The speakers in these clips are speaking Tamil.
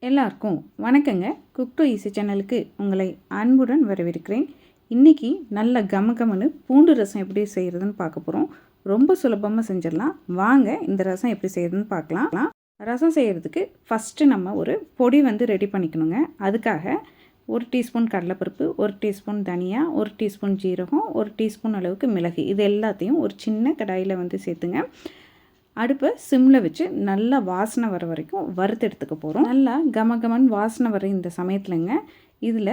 எல்லாருக்கும் வணக்கங்க. குக் டு ஈஸி சேனலுக்கு உங்களை அன்புடன் வரவேற்கிறேன். இன்றைக்கி நல்ல கமகமன்னு பூண்டு ரசம் எப்படி செய்கிறதுன்னு பார்க்க போகிறோம். ரொம்ப சுலபமாக செஞ்சிடலாம். வாங்க இந்த ரசம் எப்படி செய்கிறதுன்னு பார்க்கலாம். ரசம் செய்கிறதுக்கு ஃபஸ்ட்டு நம்ம ஒரு பொடி ரெடி பண்ணிக்கணுங்க. அதுக்காக 1 டீஸ்பூன் கடலைப்பருப்பு, 1 டீஸ்பூன் தனியா, 1 டீஸ்பூன் ஜீரகம், 1 டீஸ்பூன் அளவுக்கு மிளகு, இது எல்லாத்தையும் ஒரு சின்ன கடாயில் சேர்த்துங்க. அடுப்பை சிம்மில் வச்சு நல்லா வாசனை வர வரைக்கும் வறுத்து எடுத்துக்க போகிறோம். நல்லா கமகமன் வாசனை வர இந்த சமயத்துலங்க இதில்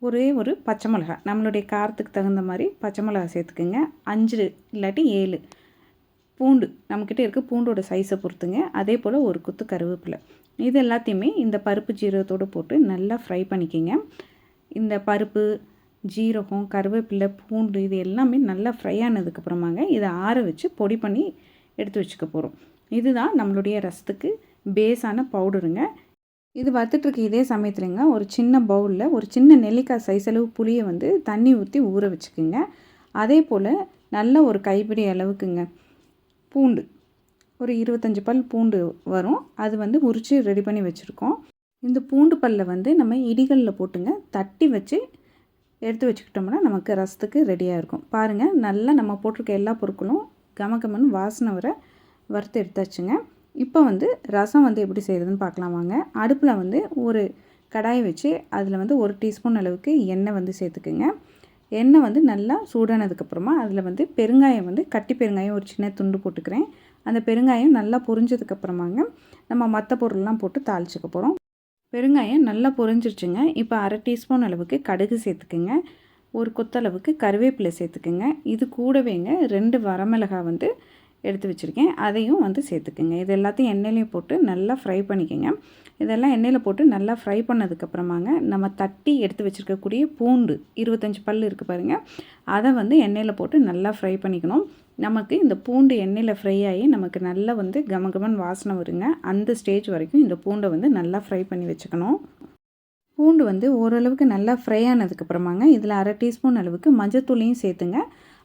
ஒரே ஒரு பச்சை மிளகா, நம்மளுடைய காரத்துக்கு தகுந்த மாதிரி பச்சை மிளகா சேர்த்துக்குங்க. 5 இல்லாட்டி 7 பூண்டு, நம்மக்கிட்ட இருக்க பூண்டோட சைஸை பொறுத்துங்க. அதே போல் ஒரு குத்து கருவேப்பிலை, இது எல்லாத்தையுமே இந்த பருப்பு ஜீரகத்தோடு போட்டு நல்லா ஃப்ரை பண்ணிக்கோங்க. இந்த பருப்பு ஜீரகம் கருவேப்பிலை பூண்டு இது எல்லாமே நல்லா ஃப்ரை ஆனதுக்கப்புறமாங்க இதை ஆற வச்சு பொடி பண்ணி எடுத்து வச்சுக்க போகிறோம். இதுதான் நம்மளுடைய ரசத்துக்கு பேஸான பவுடருங்க. இது வறுத்துட்ருக்க இதே சமயத்துலங்க ஒரு சின்ன பவுலில் ஒரு சின்ன நெல்லிக்காய் சைஸ் அளவு புளியை தண்ணி ஊற்றி ஊற வச்சுக்குங்க. அதே போல் நல்ல ஒரு கைப்பிடி அளவுக்குங்க பூண்டு, ஒரு 25 பல் பூண்டு வரும், அது உரித்து ரெடி பண்ணி வச்சுருக்கோம். இந்த பூண்டு பல்லை நம்ம இடிகளில் போட்டுங்க தட்டி வச்சு எடுத்து வச்சுக்கிட்டோம்னா நமக்கு ரசத்துக்கு ரெடியாக இருக்கும். பாருங்கள், நல்லா நம்ம போட்டிருக்க எல்லா பொருட்களும் கமகமன் வாசனை வர வறுத்து எடுத்தாச்சுங்க. இப்போ ரசம் எப்படி செய்கிறதுன்னு பார்க்கலாம் வாங்க. அடுப்பில் ஒரு கடாயை வச்சு அதில் 1 டீஸ்பூன் அளவுக்கு எண்ணெய் சேர்த்துக்குங்க. எண்ணெய் நல்லா சூடானதுக்கப்புறமா அதில் பெருங்காயம் கட்டி பெருங்காயம் ஒரு சின்ன துண்டு போட்டுக்கிறேன். அந்த பெருங்காயம் நல்லா பொரிஞ்சதுக்கப்புறமாங்க நம்ம மற்ற பொருள்லாம் போட்டு தாளிச்சுக்க போகிறோம். பெருங்காயம் நல்லா பொரிஞ்சிருச்சுங்க. இப்போ 1/2 டீஸ்பூன் அளவுக்கு கடுகு சேர்த்துக்குங்க. ஒரு கொத்தளவுக்கு கருவேப்பிலை சேர்த்துக்குங்க. இது கூடவேங்க 2 வரமிளகாய் எடுத்து வச்சுருக்கேன், அதையும் சேர்த்துக்குங்க. இது எல்லாத்தையும் எண்ணெயிலையும் போட்டு நல்லா ஃப்ரை பண்ணிக்கோங்க. இதெல்லாம் எண்ணெயில் போட்டு நல்லா ஃப்ரை பண்ணதுக்கப்புறமாங்க நம்ம தட்டி எடுத்து வச்சுருக்கக்கூடிய பூண்டு 25 பல் இருக்குது பாருங்கள், அதை எண்ணெயில் போட்டு நல்லா ஃப்ரை பண்ணிக்கணும். நமக்கு இந்த பூண்டு எண்ணெயில் ஃப்ரை ஆகி நமக்கு நல்லா கமகமன் வாசனை வருங்க. அந்த ஸ்டேஜ் வரைக்கும் இந்த பூண்டை நல்லா ஃப்ரை பண்ணி வச்சுக்கணும். பூண்டு ஓரளவுக்கு நல்லா ஃப்ரை ஆனதுக்கப்புறமாங்க இதில் 1/2 டீஸ்பூன் அளவுக்கு மஞ்சத்தூளையும் சேர்த்துங்க.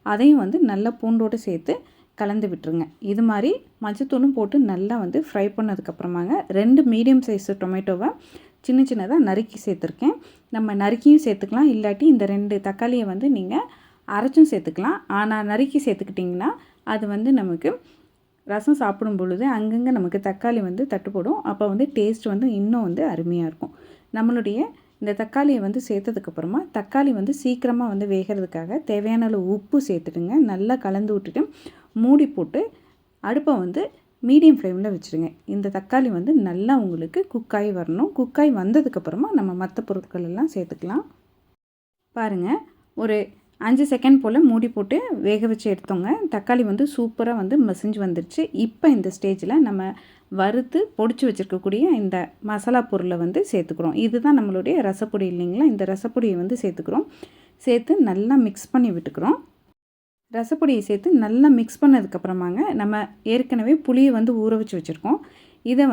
அதையும் நல்லா பூண்டோடு சேர்த்து கலந்து விட்டுருங்க. இது மாதிரி மஞ்சத்தூளும் போட்டு நல்லா ஃப்ரை பண்ணதுக்கப்புறமாங்க 2 மீடியம் சைஸ் டொமேட்டோவை சின்ன சின்னதாக நறுக்கி சேர்த்துருக்கேன். நம்ம நறுக்கியும் சேர்த்துக்கலாம், இல்லாட்டி இந்த 2 தக்காளியை நீங்கள் அரைச்சும் சேர்த்துக்கலாம். ஆனால் நறுக்கி சேர்த்துக்கிட்டிங்கன்னா அது நமக்கு ரசம் சாப்பிடும் பொழுது அங்கங்கே நமக்கு தக்காளி தட்டுப்படும். அப்போ டேஸ்ட் இன்னும் அருமையாக இருக்கும். நம்மளுடைய இந்த தக்காளியை சேர்த்ததுக்கப்புறமா தக்காளி சீக்கிரமாக வேகிறதுக்காக தேவையான அளவு உப்பு சேர்த்துட்டுங்க. நல்லா கலந்து விட்டுட்டு மூடி போட்டு அடுப்பை மீடியம் ஃப்ளேமில் வச்சுருங்க. இந்த தக்காளி நல்லா உங்களுக்கு குக்காய் வரணும். குக்காய் வந்ததுக்கப்புறமா நம்ம மற்ற பொருட்கள் எல்லாம் சேர்த்துக்கலாம். பாருங்கள், ஒரு 5 செகண்ட் போல் மூடி போட்டு வேக வச்சு எடுத்தோங்க. தக்காளி சூப்பராக மசிஞ்சு வந்துருச்சு. இப்போ இந்த ஸ்டேஜில் நம்ம வறுத்து பொடிச்சு வச்சுருக்கக்கூடிய இந்த மசாலா பொருளை சேர்த்துக்கிறோம். இதுதான் நம்மளுடைய ரசப்பொடி இல்லைங்களா, இந்த ரசப்பொடியை சேர்த்துக்கிறோம். சேர்த்து நல்லா மிக்ஸ் பண்ணி விட்டுக்கிறோம். ரசப்பொடியை சேர்த்து நல்லா மிக்ஸ் பண்ணதுக்கப்புறமாங்க நம்ம ஏற்கனவே புளியை ஊற வச்சு வச்சுருக்கோம். இதை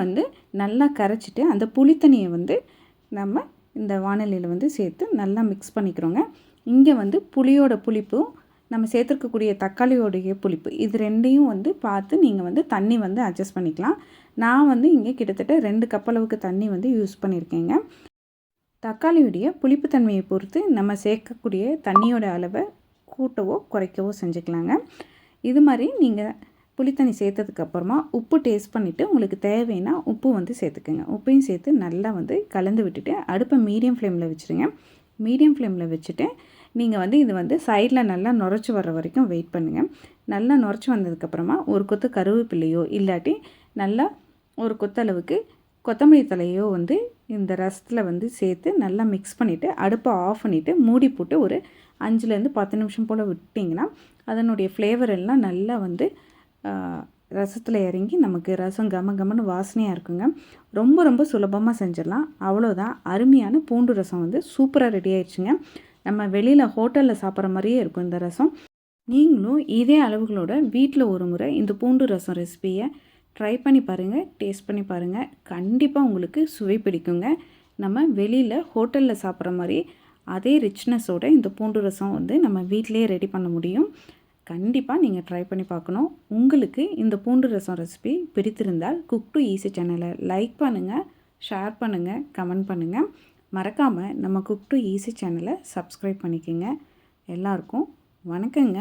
நல்லா கரைச்சிட்டு அந்த புளித்தண்ணியை நம்ம இந்த வாணலியில் சேர்த்து நல்லா மிக்ஸ் பண்ணிக்கிறோங்க. இங்கே புளியோட புளிப்பும் நம்ம சேர்த்துருக்கக்கூடிய தக்காளியோடைய புளிப்பு இது ரெண்டையும் பார்த்து நீங்கள் தண்ணி அட்ஜஸ்ட் பண்ணிக்கலாம். நான் இங்கே கிட்டத்தட்ட 2 கப் அளவுக்கு தண்ணி யூஸ் பண்ணியிருக்கேங்க. தக்காளியுடைய புளிப்புத்தன்மையை பொறுத்து நம்ம சேர்க்கக்கூடிய தண்ணியோட அளவை கூட்டவோ குறைக்கவோ செஞ்சுக்கலாங்க. இது மாதிரி நீங்கள் புளித்தண்ணி சேர்த்ததுக்கப்புறமா உப்பு டேஸ்ட் பண்ணிவிட்டு உங்களுக்கு தேவைன்னா உப்பு சேர்த்துக்குங்க. உப்பையும் சேர்த்து நல்லா கலந்து விட்டுட்டு அடுப்பை மீடியம் ஃப்ளேமில் வச்சுருங்க. மீடியம் ஃப்ளேமில் வச்சுட்டு நீங்கள் இது சைடில் நல்லா நுரைச்சி வர்ற வரைக்கும் வெயிட் பண்ணுங்கள். நல்லா நுரைச்சி வந்ததுக்கப்புறமா ஒரு கொத்து கருவேப்பிலையோ இல்லாட்டி நல்லா ஒரு கொத்தளவுக்கு கொத்தமல்லி தலையோ இந்த ரசத்தில் சேர்த்து நல்லா மிக்ஸ் பண்ணிவிட்டு அடுப்பை ஆஃப் பண்ணிவிட்டு மூடி போட்டு ஒரு 5லேருந்து 10 நிமிஷம் போல் விட்டிங்கன்னா அதனுடைய ஃப்ளேவர் எல்லாம் நல்லா ரசத்தில் இறங்கி நமக்கு ரசம் கமகமன்னு வாசனையாக இருக்குங்க. ரொம்ப ரொம்ப சுலபமாக செஞ்சிடலாம். அவ்வளோதான், அருமையான பூண்டு ரசம் சூப்பராக ரெடி ஆயிடுச்சுங்க. நம்ம வெளியில் ஹோட்டலில் சாப்பிட்ற மாதிரியே இருக்கும் இந்த ரசம். நீங்களும் இதே அளவுகளோட வீட்டில் ஒரு முறை இந்த பூண்டு ரசம் ரெசிபியை ட்ரை பண்ணி பாருங்கள், டேஸ்ட் பண்ணி பாருங்கள். கண்டிப்பாக உங்களுக்கு சுவை பிடிக்குங்க. நம்ம வெளியில் ஹோட்டலில் சாப்பிட்ற மாதிரி அதே ரிச்னஸோட இந்த பூண்டு ரசம் நம்ம வீட்டிலே ரெடி பண்ண முடியும். கண்டிப்பாக நீங்கள் ட்ரை பண்ணி பார்க்கணும். உங்களுக்கு இந்த பூண்டு ரசம் ரெசிபி பிடித்திருந்தால் குக் டு ஈஸி சேனலை லைக் பண்ணுங்கள், ஷேர் பண்ணுங்கள், கமெண்ட் பண்ணுங்கள். மறக்காமல் நம்ம குக் டு ஈஸி சேனலை சப்ஸ்கிரைப் பண்ணிக்கோங்க. எல்லாருக்கும் வணக்கங்க.